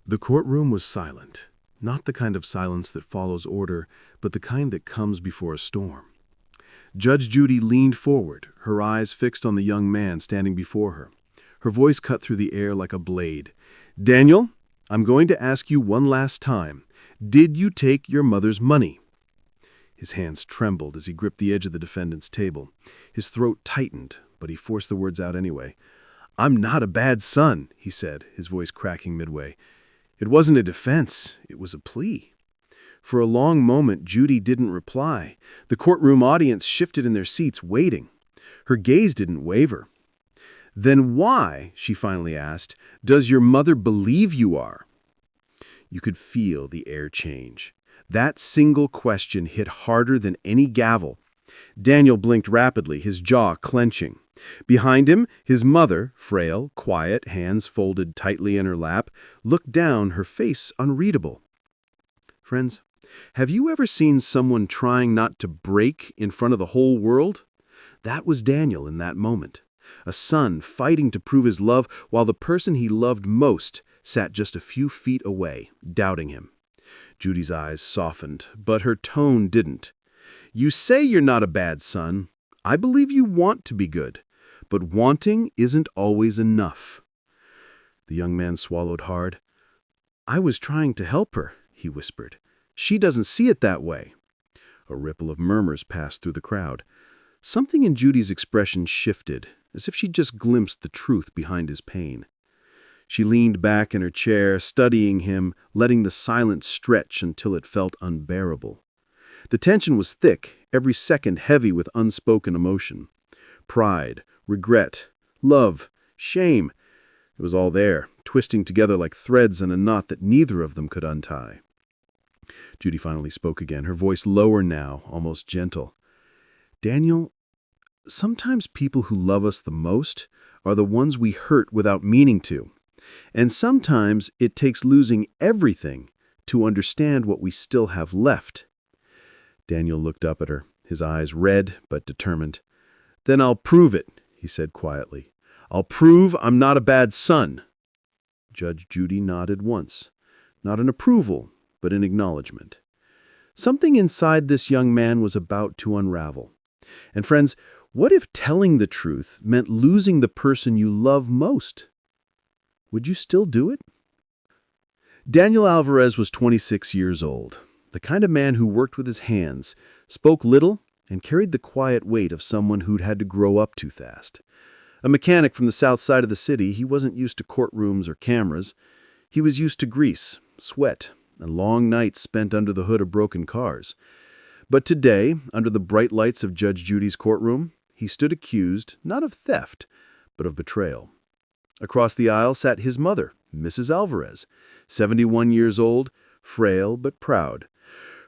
The courtroom was silent, not the kind of silence that follows order, but the kind that comes before a storm. Judge Judy leaned forward, her eyes fixed on the young man standing before her. Her voice cut through the air like a blade. "Daniel, I'm going to ask you one last time. Did you take your mother's money?" His hands trembled as he gripped the edge of the defendant's table. His throat tightened, but he forced the words out anyway. "I'm not a bad son," he said, his voice cracking midway. It wasn't a defense, it was a plea. For a long moment, Judy didn't reply. The courtroom audience shifted in their seats, waiting. Her gaze didn't waver. "Then why," she finally asked, "does your mother believe you are?" You could feel the air change. That single question hit harder than any gavel. Daniel blinked rapidly, his jaw clenching. Behind him, his mother, frail, quiet, hands folded tightly in her lap, looked down, her face unreadable. Friends, have you ever seen someone trying not to break in front of the whole world? That was Daniel in that moment. A son fighting to prove his love while the person he loved most sat just a few feet away, doubting him. Judy's eyes softened, but her tone didn't. "You say you're not a bad son. I believe you want to be good. But wanting isn't always enough." The young man swallowed hard. "I was trying to help her," he whispered. "She doesn't see it that way." A ripple of murmurs passed through the crowd. Something in Judy's expression shifted, as if she'd just glimpsed the truth behind his pain. She leaned back in her chair, studying him, letting the silence stretch until it felt unbearable. The tension was thick, every second heavy with unspoken emotion. Pride, regret, love, shame. It was all there, twisting together like threads in a knot that neither of them could untie. Judy finally spoke again, her voice lower now, almost gentle. "Daniel, sometimes people who love us the most are the ones we hurt without meaning to. And sometimes it takes losing everything to understand what we still have left." Daniel looked up at her, his eyes red but determined. "Then I'll prove it," he said quietly. "I'll prove I'm not a bad son." Judge Judy nodded once, not in approval, but in acknowledgement. Something inside this young man was about to unravel. And friends, what if telling the truth meant losing the person you love most? Would you still do it? Daniel Alvarez was 26 years old, the kind of man who worked with his hands, spoke little, and carried the quiet weight of someone who'd had to grow up too fast. A mechanic from the south side of the city, he wasn't used to courtrooms or cameras. He was used to grease, sweat, and long nights spent under the hood of broken cars. But today, under the bright lights of Judge Judy's courtroom, he stood accused, not of theft, but of betrayal. Across the aisle sat his mother, Mrs. Alvarez, 71 years old, frail but proud.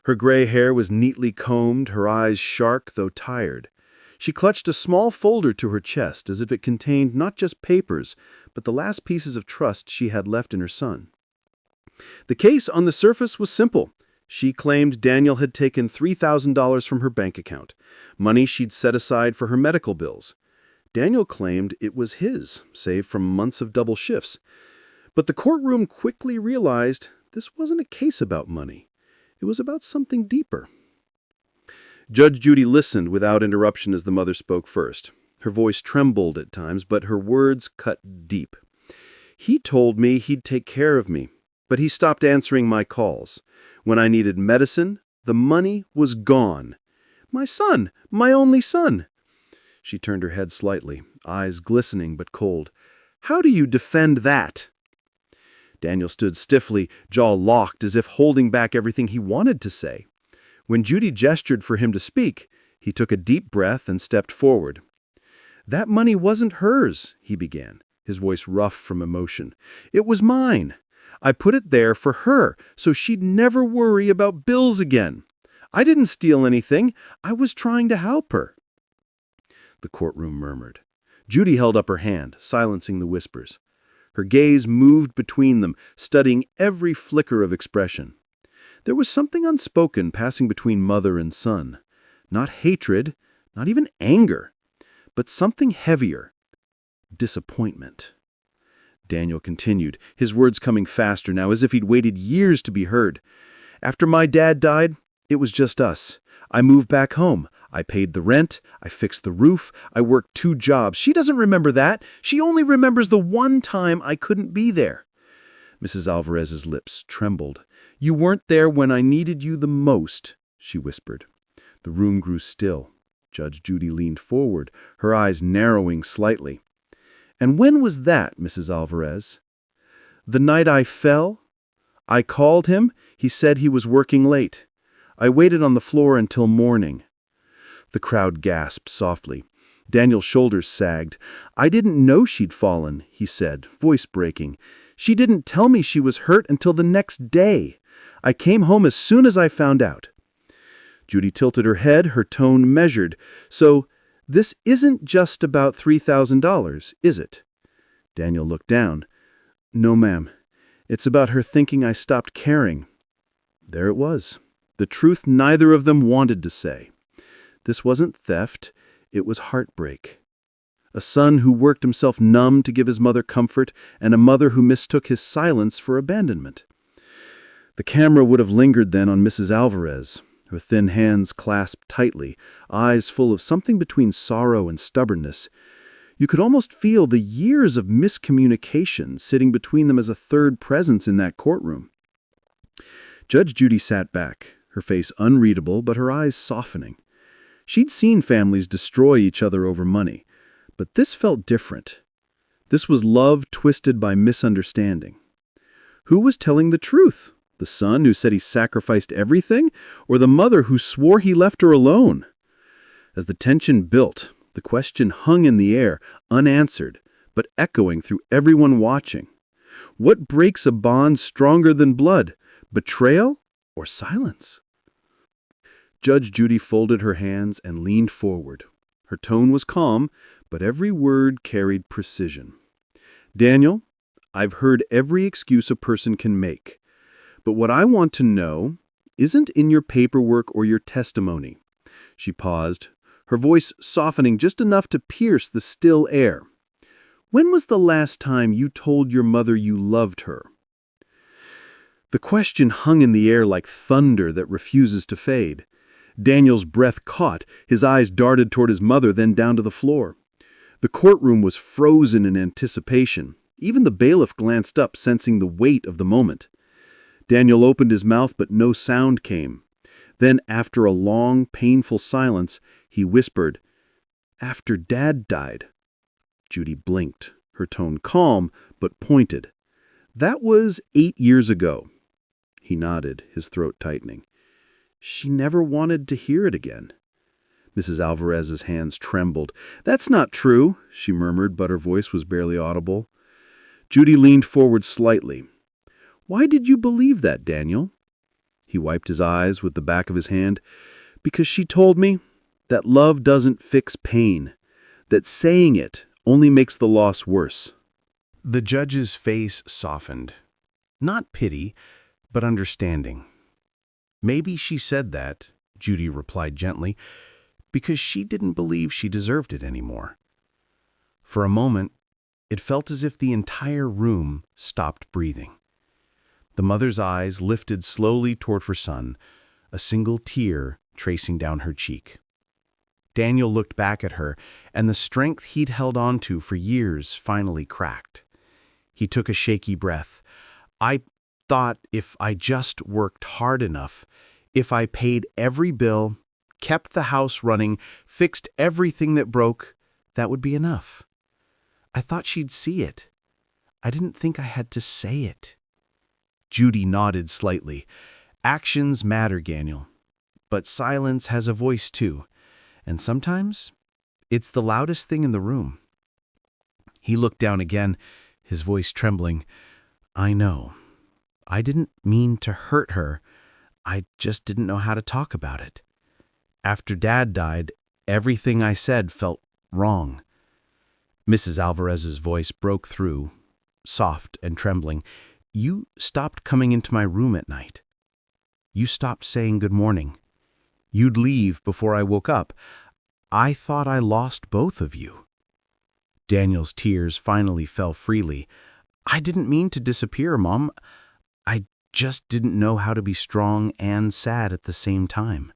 Her gray hair was neatly combed, her eyes sharp though tired. She clutched a small folder to her chest as if it contained not just papers, but the last pieces of trust she had left in her son. The case on the surface was simple. She claimed Daniel had taken $3,000 from her bank account, money she'd set aside for her medical bills. Daniel claimed it was his, saved from months of double shifts. But the courtroom quickly realized this wasn't a case about money. It was about something deeper. Judge Judy listened without interruption as the mother spoke first. Her voice trembled at times, but her words cut deep. "He told me he'd take care of me, but he stopped answering my calls. When I needed medicine, the money was gone. My son, my only son." She turned her head slightly, eyes glistening but cold. "How do you defend that?" Daniel stood stiffly, jaw locked, as if holding back everything he wanted to say. When Judy gestured for him to speak, he took a deep breath and stepped forward. "That money wasn't hers," he began, his voice rough from emotion. "It was mine. I put it there for her, so she'd never worry about bills again. I didn't steal anything. I was trying to help her." The courtroom murmured. Judy held up her hand, silencing the whispers. Her gaze moved between them, studying every flicker of expression. There was something unspoken passing between mother and son. Not hatred, not even anger, but something heavier. Disappointment. Daniel continued, his words coming faster now, as if he'd waited years to be heard. "After my dad died, it was just us. I moved back home. I paid the rent. I fixed the roof. I worked 2 jobs. She doesn't remember that. She only remembers the one time I couldn't be there." Mrs. Alvarez's lips trembled. "You weren't there when I needed you the most," she whispered. The room grew still. Judge Judy leaned forward, her eyes narrowing slightly. "And when was that, Mrs. Alvarez?" "The night I fell. I called him. He said he was working late. I waited on the floor until morning." The crowd gasped softly. Daniel's shoulders sagged. "I didn't know she'd fallen," he said, voice breaking. "She didn't tell me she was hurt until the next day. I came home as soon as I found out." Judy tilted her head, her tone measured. "So, this isn't just about $3,000, is it?" Daniel looked down. "No, ma'am. It's about her thinking I stopped caring." There it was. The truth neither of them wanted to say. This wasn't theft, it was heartbreak. A son who worked himself numb to give his mother comfort, and a mother who mistook his silence for abandonment. The camera would have lingered then on Mrs. Alvarez, her thin hands clasped tightly, eyes full of something between sorrow and stubbornness. You could almost feel the years of miscommunication sitting between them as a third presence in that courtroom. Judge Judy sat back, her face unreadable but her eyes softening. She'd seen families destroy each other over money, but this felt different. This was love twisted by misunderstanding. Who was telling the truth? The son who said he sacrificed everything, or the mother who swore he left her alone? As the tension built, the question hung in the air, unanswered, but echoing through everyone watching. What breaks a bond stronger than blood? Betrayal or silence? Judge Judy folded her hands and leaned forward. Her tone was calm, but every word carried precision. "Daniel, I've heard every excuse a person can make. But what I want to know isn't in your paperwork or your testimony." She paused, her voice softening just enough to pierce the still air. "When was the last time you told your mother you loved her?" The question hung in the air like thunder that refuses to fade. Daniel's breath caught, his eyes darted toward his mother, then down to the floor. The courtroom was frozen in anticipation. Even the bailiff glanced up, sensing the weight of the moment. Daniel opened his mouth, but no sound came. Then, after a long, painful silence, he whispered, "After Dad died." Judy blinked, her tone calm but pointed. "That was 8 years ago." He nodded, his throat tightening. "She never wanted to hear it again." Mrs. Alvarez's hands trembled. "That's not true," she murmured, but her voice was barely audible. Judy leaned forward slightly. "Why did you believe that, Daniel?" He wiped his eyes with the back of his hand. "Because she told me that love doesn't fix pain, that saying it only makes the loss worse." The judge's face softened. Not pity, but understanding. "Maybe she said that," Judy replied gently, "because she didn't believe she deserved it anymore." For a moment, it felt as if the entire room stopped breathing. The mother's eyes lifted slowly toward her son, a single tear tracing down her cheek. Daniel looked back at her, and the strength he'd held onto for years finally cracked. He took a shaky breath. "I thought if I just worked hard enough, if I paid every bill, kept the house running, fixed everything that broke, that would be enough. I thought she'd see it. I didn't think I had to say it." Judy nodded slightly. "Actions matter, Daniel. But silence has a voice too. And sometimes, it's the loudest thing in the room." He looked down again, his voice trembling. "I know. I didn't mean to hurt her. I just didn't know how to talk about it. After Dad died, everything I said felt wrong." Mrs. Alvarez's voice broke through, soft and trembling. "You stopped coming into my room at night. You stopped saying good morning. You'd leave before I woke up. I thought I lost both of you." Daniel's tears finally fell freely. I didn't mean to disappear, Mom. I just didn't know how to be strong and sad at the same time.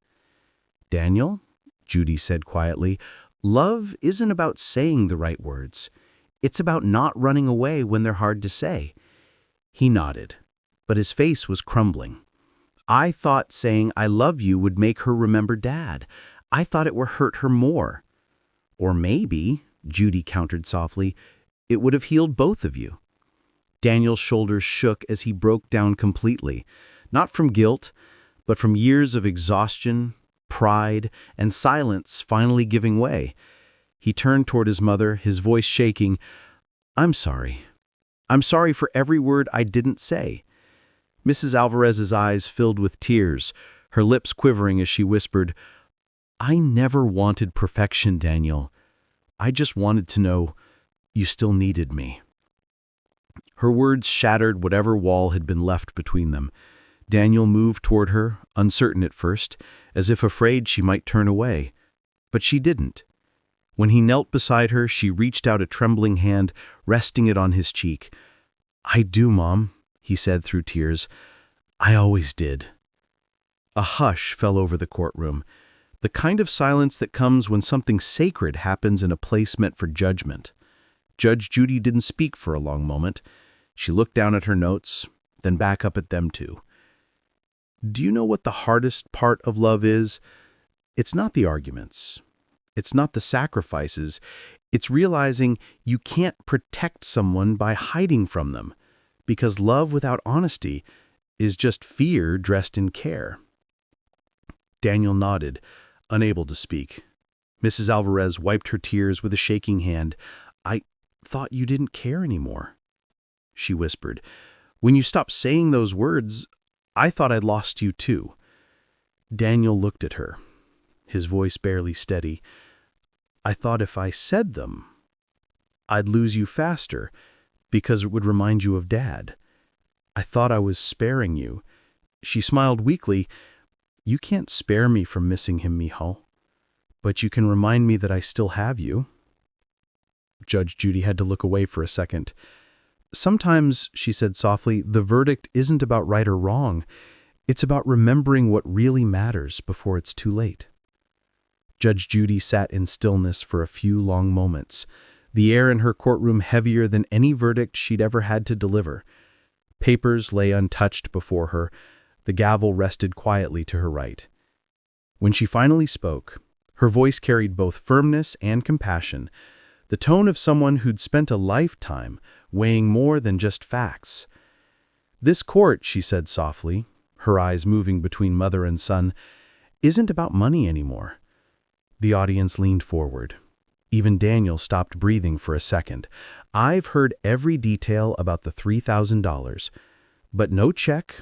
Daniel, Judy said quietly, love isn't about saying the right words. It's about not running away when they're hard to say. He nodded, but his face was crumbling. I thought saying I love you would make her remember Dad. I thought it would hurt her more. Or maybe, Judy countered softly, it would have healed both of you. Daniel's shoulders shook as he broke down completely, not from guilt, but from years of exhaustion, pride, and silence finally giving way. He turned toward his mother, his voice shaking. I'm sorry. I'm sorry for every word I didn't say. Mrs. Alvarez's eyes filled with tears, her lips quivering as she whispered, I never wanted perfection, Daniel. I just wanted to know you still needed me. Her words shattered whatever wall had been left between them. Daniel moved toward her, uncertain at first, as if afraid she might turn away. But she didn't. When he knelt beside her, she reached out a trembling hand, resting it on his cheek. I do, Mom, he said through tears. I always did. A hush fell over the courtroom, the kind of silence that comes when something sacred happens in a place meant for judgment. Judge Judy didn't speak for a long moment. She looked down at her notes, then back up at them too. Do you know what the hardest part of love is? It's not the arguments. It's not the sacrifices. It's realizing you can't protect someone by hiding from them, because love without honesty is just fear dressed in care. Daniel nodded, unable to speak. Mrs. Alvarez wiped her tears with a shaking hand. I thought you didn't care anymore, she whispered. When you stopped saying those words, I thought I'd lost you too. Daniel looked at her, his voice barely steady. I thought if I said them, I'd lose you faster, because it would remind you of Dad. I thought I was sparing you. She smiled weakly. You can't spare me from missing him, Mijo. But you can remind me that I still have you. Judge Judy had to look away for a second. Sometimes, she said softly, the verdict isn't about right or wrong. It's about remembering what really matters before it's too late. Judge Judy sat in stillness for a few long moments, the air in her courtroom heavier than any verdict she'd ever had to deliver. Papers lay untouched before her. The gavel rested quietly to her right. When she finally spoke, her voice carried both firmness and compassion, the tone of someone who'd spent a lifetime weighing more than just facts. This court, she said softly, her eyes moving between mother and son, isn't about money anymore. The audience leaned forward. Even Daniel stopped breathing for a second. I've heard every detail about the $3,000, but no check,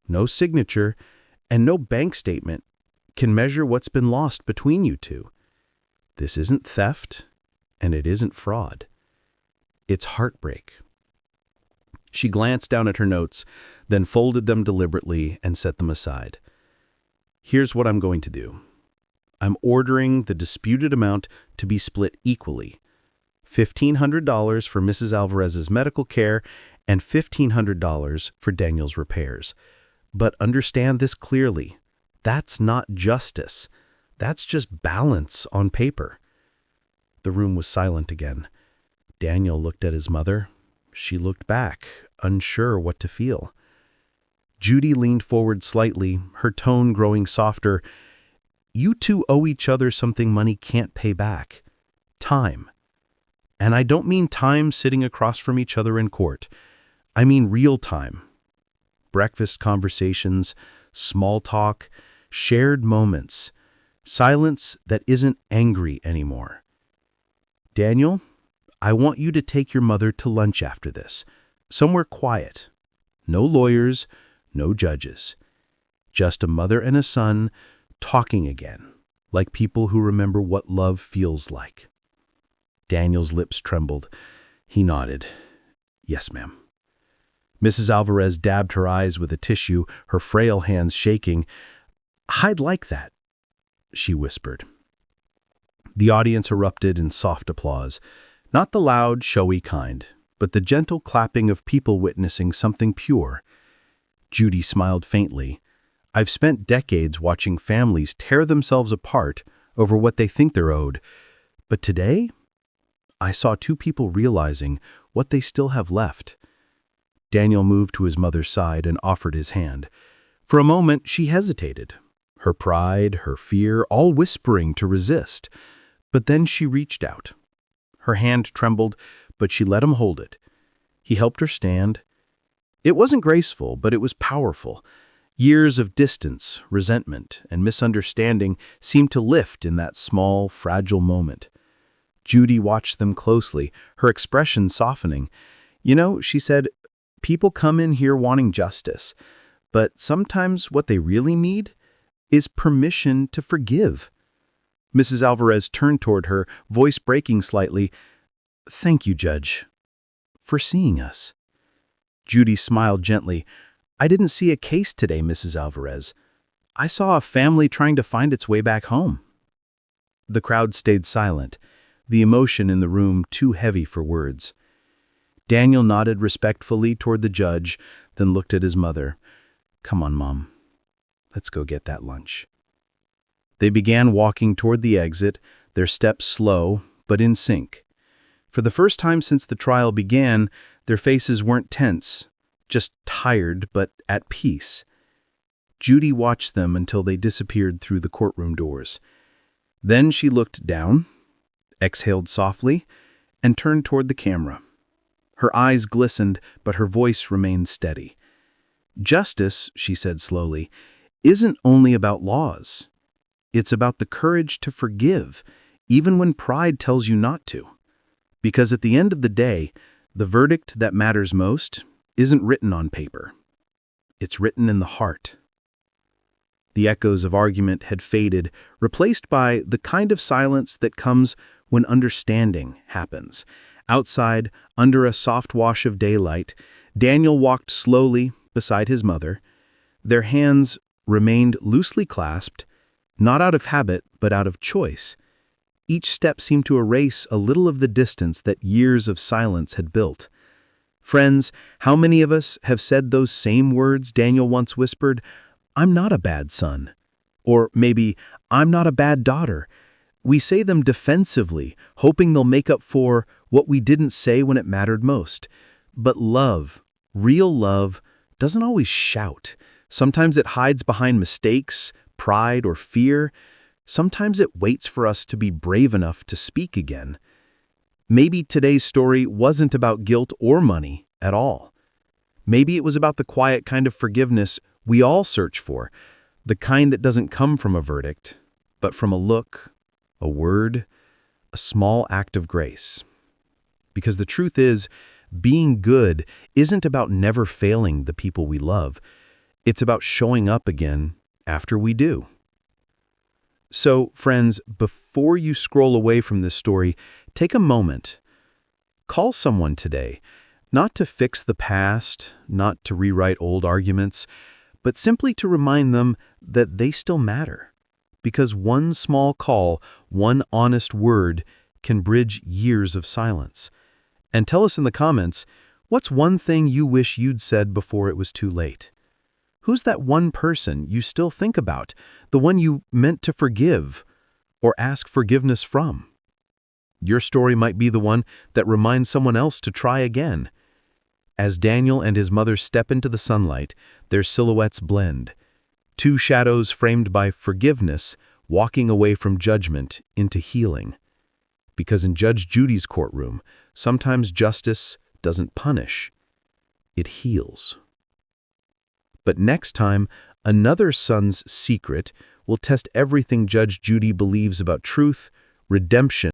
no signature, and no bank statement can measure what's been lost between you two. This isn't theft, and it isn't fraud. It's heartbreak. She glanced down at her notes, then folded them deliberately and set them aside. Here's what I'm going to do. I'm ordering the disputed amount to be split equally. $1,500 for Mrs. Alvarez's medical care and $1,500 for Daniel's repairs. But understand this clearly. That's not justice. That's just balance on paper. The room was silent again. Daniel looked at his mother. She looked back, unsure what to feel. Judy leaned forward slightly, her tone growing softer. You two owe each other something money can't pay back. Time. And I don't mean time sitting across from each other in court. I mean real time. Breakfast conversations, small talk, shared moments, silence that isn't angry anymore. Daniel, I want you to take your mother to lunch after this, somewhere quiet. No lawyers, no judges. Just a mother and a son talking again, like people who remember what love feels like. Daniel's lips trembled. He nodded. Yes, ma'am. Mrs. Alvarez dabbed her eyes with a tissue, her frail hands shaking. I'd like that, she whispered. The audience erupted in soft applause, not the loud, showy kind, but the gentle clapping of people witnessing something pure. Judy smiled faintly. I've spent decades watching families tear themselves apart over what they think they're owed. But today, I saw two people realizing what they still have left. Daniel moved to his mother's side and offered his hand. For a moment, she hesitated, her pride, her fear, all whispering to resist. But then she reached out. Her hand trembled, but she let him hold it. He helped her stand. It wasn't graceful, but it was powerful. Years of distance, resentment, and misunderstanding seemed to lift in that small, fragile moment. Judy watched them closely, her expression softening. You know, she said, people come in here wanting justice, but sometimes what they really need is permission to forgive. Mrs. Alvarez turned toward her, voice breaking slightly. Thank you, Judge, for seeing us. Judy smiled gently. I didn't see a case today, Mrs. Alvarez. I saw a family trying to find its way back home. The crowd stayed silent, the emotion in the room too heavy for words. Daniel nodded respectfully toward the judge, then looked at his mother. Come on, Mom. Let's go get that lunch. They began walking toward the exit, their steps slow, but in sync. For the first time since the trial began, their faces weren't tense, just tired but at peace. Judy watched them until they disappeared through the courtroom doors. Then she looked down, exhaled softly, and turned toward the camera. Her eyes glistened, but her voice remained steady. Justice, she said slowly, isn't only about laws. It's about the courage to forgive, even when pride tells you not to. Because at the end of the day, the verdict that matters most isn't written on paper. It's written in the heart. The echoes of argument had faded, replaced by the kind of silence that comes when understanding happens. Outside, under a soft wash of daylight, Daniel walked slowly beside his mother. Their hands remained loosely clasped, not out of habit, but out of choice. Each step seemed to erase a little of the distance that years of silence had built. Friends, how many of us have said those same words Daniel once whispered, I'm not a bad son. Or maybe, I'm not a bad daughter. We say them defensively, hoping they'll make up for what we didn't say when it mattered most. But love, real love, doesn't always shout. Sometimes it hides behind mistakes, pride, or fear. Sometimes it waits for us to be brave enough to speak again. Maybe today's story wasn't about guilt or money at all. Maybe it was about the quiet kind of forgiveness we all search for, the kind that doesn't come from a verdict, but from a look, a word, a small act of grace. Because the truth is, being good isn't about never failing the people we love. It's about showing up again after we do. So, friends, before you scroll away from this story, take a moment. Call someone today, not to fix the past, not to rewrite old arguments, but simply to remind them that they still matter. Because one small call, one honest word, can bridge years of silence. And tell us in the comments, what's one thing you wish you'd said before it was too late? Who's that one person you still think about, the one you meant to forgive or ask forgiveness from? Your story might be the one that reminds someone else to try again. As Daniel and his mother step into the sunlight, their silhouettes blend. Two shadows framed by forgiveness, walking away from judgment into healing. Because in Judge Judy's courtroom, sometimes justice doesn't punish, it heals. But next time, another son's secret will test everything Judge Judy believes about truth, redemption,